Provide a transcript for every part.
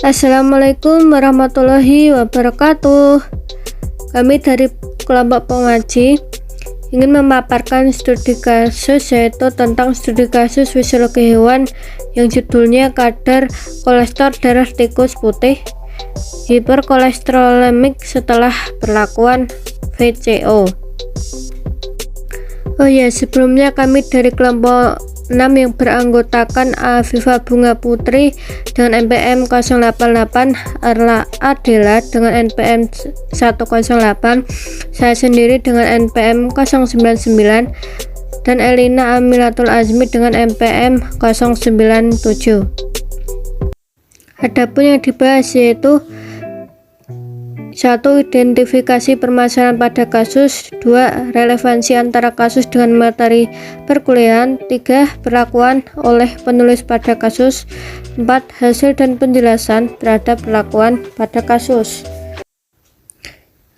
Assalamualaikum warahmatullahi wabarakatuh. Kami dari kelompok pengaji ingin memaparkan studi kasus, yaitu tentang studi kasus fisiologi hewan yang judulnya kadar kolesterol darah tikus putih hiperkolesterolemik setelah perlakuan VCO. Oh ya, sebelumnya kami dari kelompok 6 yang beranggotakan Afifa Bunga Putri dengan NPM 088, Arla Adela dengan NPM 108, saya sendiri dengan NPM 099, dan Elina Amilatul Azmi dengan NPM 097. Adapun yang dibahas yaitu 1. Identifikasi permasalahan pada kasus. 2. Relevansi antara kasus dengan materi perkuliahan. 3. Perlakuan oleh penulis pada kasus. 4. Hasil dan penjelasan terhadap perlakuan pada kasus.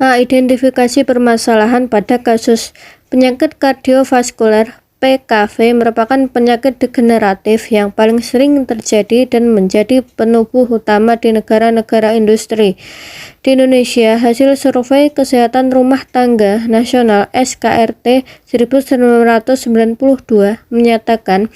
Identifikasi permasalahan pada kasus. Penyakit kardiovaskuler (PKV) merupakan penyakit degeneratif yang paling sering terjadi dan menjadi penubuh utama di negara-negara industri. Di Indonesia, hasil survei Kesehatan Rumah Tangga Nasional (SKRT) 1992 menyatakan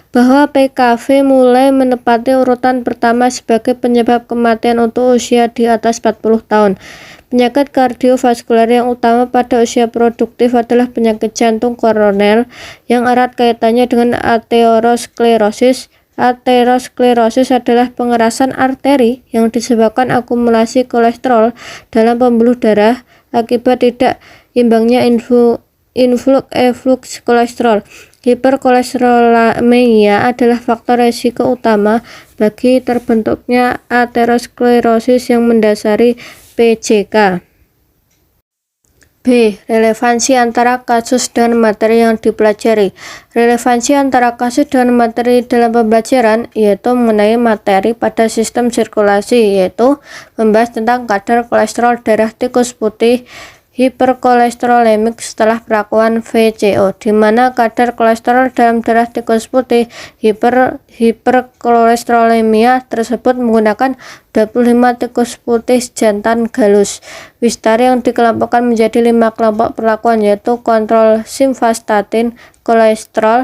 bahwa PKV mulai menempati urutan pertama sebagai penyebab kematian untuk usia di atas 40 tahun. Penyakit kardiovaskuler yang utama pada usia produktif adalah penyakit jantung koroner yang erat kaitannya dengan aterosklerosis. Aterosklerosis adalah pengerasan arteri yang disebabkan akumulasi kolesterol dalam pembuluh darah akibat tidak imbangnya influx kolesterol. Hiperkolesterolemia adalah faktor risiko utama bagi terbentuknya aterosklerosis yang mendasari PJK. B. Relevansi antara kasus dan materi yang dipelajari. Relevansi antara kasus dan materi dalam pembelajaran yaitu mengenai materi pada sistem sirkulasi, yaitu membahas tentang kadar kolesterol darah tikus putih hiperkolesterolemik setelah perlakuan VCO, di mana kadar kolesterol dalam darah tikus putih hiperkolesterolemia tersebut menggunakan 25 tikus putih jantan galus. Wistari yang dikelompokkan menjadi 5 kelompok perlakuan, yaitu kontrol simvastatin kolesterol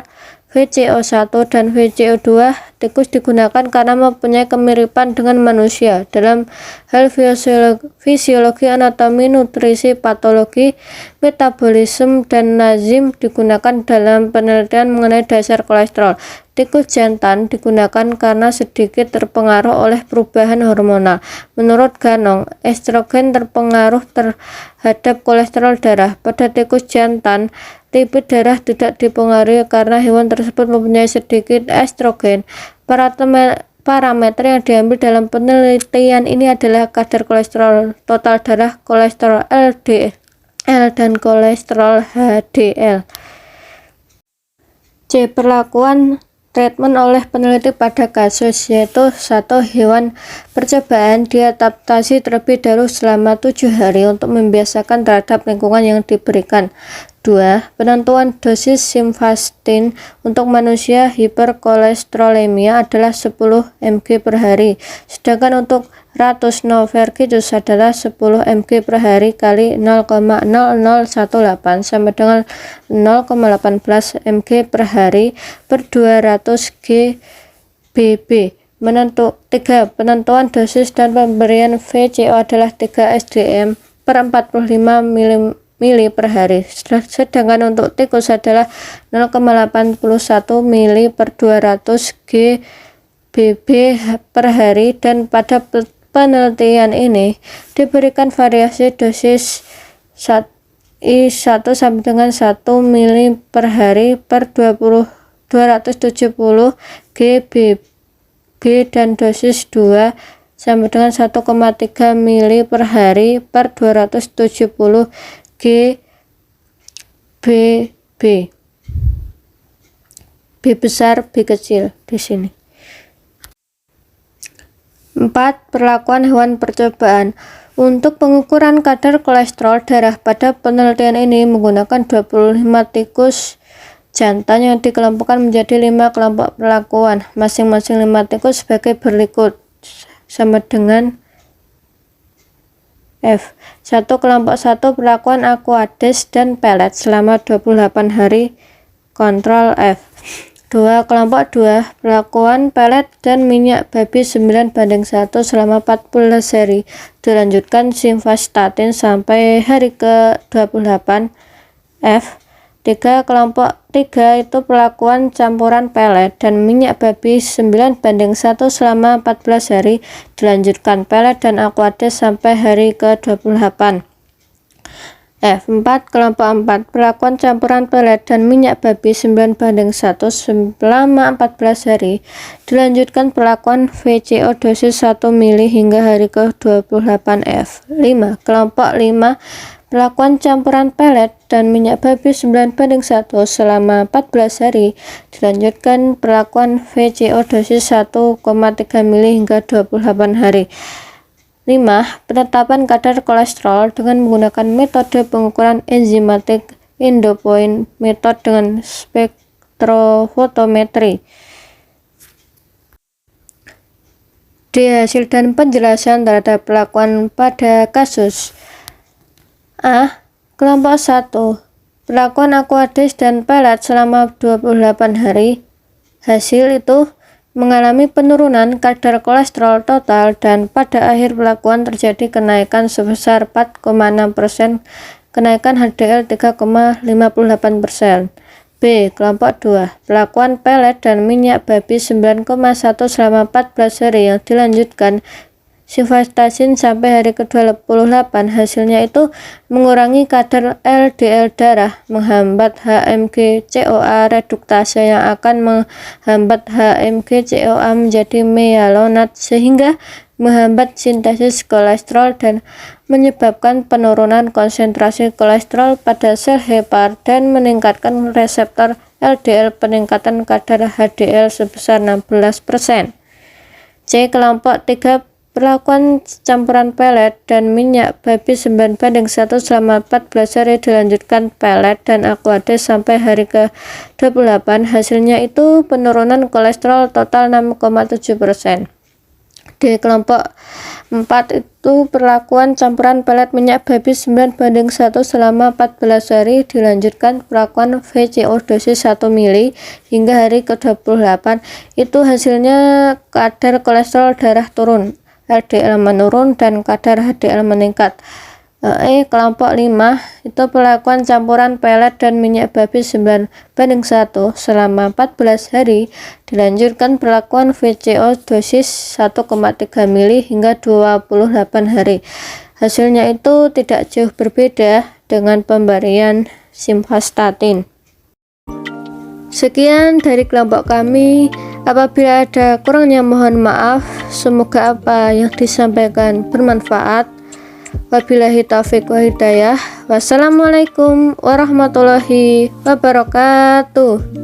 VCO1 dan VCO2. Tikus digunakan karena mempunyai kemiripan dengan manusia dalam hal fisiologi, anatomi, nutrisi, patologi, metabolisme, dan enzim digunakan dalam penelitian mengenai dasar kolesterol. Tikus jantan digunakan karena sedikit terpengaruh oleh perubahan hormonal. Menurut Ganong, estrogen terpengaruh terhadap kolesterol darah. Pada tikus jantan, lipid darah tidak dipengaruhi karena hewan tersebut mempunyai sedikit estrogen. Parameter yang diambil dalam penelitian ini adalah kadar kolesterol total darah, kolesterol LDL, dan kolesterol HDL. C. Perlakuan treatment oleh peneliti pada kasus, yaitu 1. Hewan percobaan diadaptasi terlebih dahulu selama 7 hari untuk membiasakan terhadap lingkungan yang diberikan. 2. Penentuan dosis simvastatin untuk manusia hiperkolesterolemia adalah 10 mg per hari, sedangkan untuk ratus novergitus adalah 10 mg per hari kali 0,0018 sampai dengan 0,18 mg per hari per 200 GBB. 3. Penentuan dosis dan pemberian VCO adalah 3 SDM per 45 mili per hari, sedangkan untuk tikus adalah 0,81 mili per 200 GBB per hari, dan pada penelitian ini diberikan variasi dosis I1 sampai dengan 1 mili per hari per 270 GBB dan dosis 2 sampai dengan 1,3 mili per hari per 270 GBB. B besar, B kecil di sini. 4. Perlakuan hewan percobaan. Untuk pengukuran kadar kolesterol darah pada penelitian ini menggunakan 25 tikus jantan yang dikelompokkan menjadi 5 kelompok perlakuan, masing-masing 5 tikus sebagai berikut. sama dengan F. 1. Kelompok 1 perlakuan Aquades dan pelet selama 28 hari, kontrol F. 2. Kelompok 2 perlakuan pelet dan minyak babi 9:1 selama 14 hari, dilanjutkan simvastatin sampai hari ke-28 F. 3. Kelompok 3 itu perlakuan campuran pelet dan minyak babi 9:1 selama 14 hari, dilanjutkan pelet dan Aquades sampai hari ke-28 F. 4. Kelompok 4 perlakuan campuran pelet dan minyak babi 9:1 selama 14 hari, dilanjutkan perlakuan VCO dosis 1 mili hingga hari ke-28 F. 5. Kelompok 5 perlakuan campuran pelet dan minyak babi 9:1 selama 14 hari, dilanjutkan perlakuan VCO dosis 1,3 mili hingga 28 hari. 5. Penetapan kadar kolesterol dengan menggunakan metode pengukuran enzimatik endopoint metode dengan spektrofotometri. D. Hasil dan penjelasan terhadap perlakuan pada kasus A. Kelompok 1 perlakuan Aquades dan pelet selama 28 hari. Hasil itu mengalami penurunan kadar kolesterol total dan pada akhir perlakuan terjadi kenaikan sebesar 4,6%, kenaikan HDL 3,58%. B. Kelompok 2 perlakuan pelet dan minyak babi 9,1 selama 14 hari yang dilanjutkan simvastatin sampai hari ke-28. Hasilnya itu mengurangi kadar LDL darah, menghambat HMG CoA reduktase yang akan menghambat HMG CoA menjadi mealonat sehingga menghambat sintesis kolesterol dan menyebabkan penurunan konsentrasi kolesterol pada sel hepar dan meningkatkan reseptor LDL, peningkatan kadar HDL sebesar 16%. C. Kelompok 3 perlakuan campuran pelet dan minyak babi 9:1 selama 14 hari, dilanjutkan pelet dan Aquades sampai hari ke-28. Hasilnya itu penurunan kolesterol total 6,7%. D. Kelompok 4 itu perlakuan campuran pelet minyak babi 9:1 selama 14 hari, dilanjutkan perlakuan VCO dosis 1 mili hingga hari ke-28. Itu hasilnya kadar kolesterol darah turun, LDL menurun, dan kadar HDL meningkat. E. Kelompok 5 itu perlakuan campuran pelet dan minyak babi 9:1 selama 14 hari, dilanjutkan perlakuan VCO dosis 1,3 mili hingga 28 hari. Hasilnya itu tidak jauh berbeda dengan pemberian simvastatin. Sekian dari kelompok kami. Apabila ada kurangnya mohon maaf. Semoga apa yang disampaikan bermanfaat. Wabillahi taufiq wa hidayah. Wassalamualaikum warahmatullahi wabarakatuh.